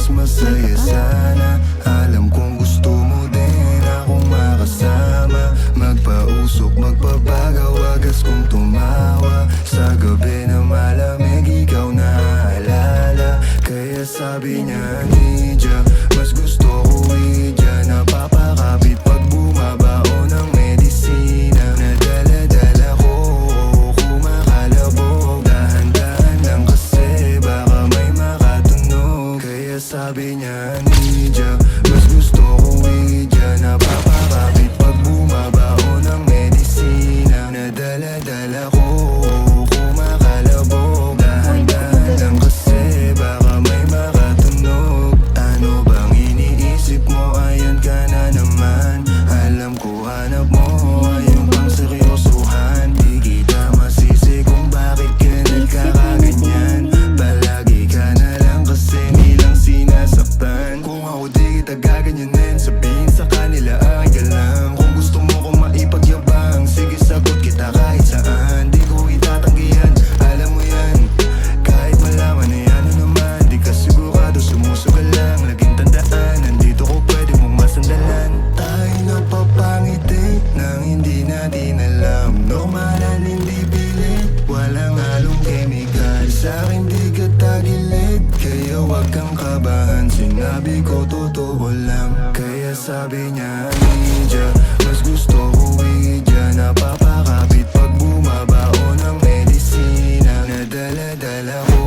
mas masaya sana. Alam kong gusto mo din akong makasama. Magpausok, magpabagaw, wagas kong tumawa. Sa gabi na malamig, ikaw naaalala. Kaya sabi niya, Nidya, mas gusto ko Idya. Napapakapit pag bumabao ng medisina. Nadala-dala ko, kumakalabog. Dahan-dahan lang kasi baka may makatunog. Kaya sabi niya, Nidya, mas gusto ko Idya. Napapakapit pag bumabao ng medisina. Nadala-dala ko, kumakalabog. Dahan-dahan lang kasi baka may makatunog. Ano bang iniisip mo? Ayan ka na naman. Alam ko hanap mo ayun pang seryosohan. Di kita masisi kung bakit ka nagkakaganyan. Palagi ka na lang kasi nilang sinasaktan. Kung ako di kita gaganyanin, sabihin sa kanila ay ka lang. Kung gusto mo kong maipagyabang, sige sagot kita kahit saan. Di ko itatanggihan, alam mo yan. Kahit malaman na yan naman, di ka sigurado, sumusugal lang. Laging tandaan, nandito ko pwede mong masandalan. Tayo napapangiti nang hindi natin alam. Normalan, hindi pilit, walang halong chemical. Sa'kin di ka tagilid, kaya wag kang kabahan. Sinabi ko totoo lang. Kaya sabi niya, Nidya, mas gusto ko Idya. Napapakapit pag bumabao ng medisina. Nadala-dala ko,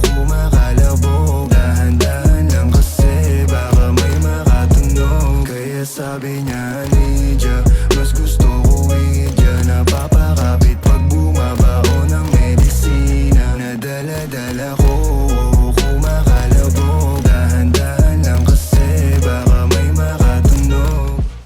kumakalabog. Dahan-dahan lang kasi baka may makatunog. Kaya sabi niya,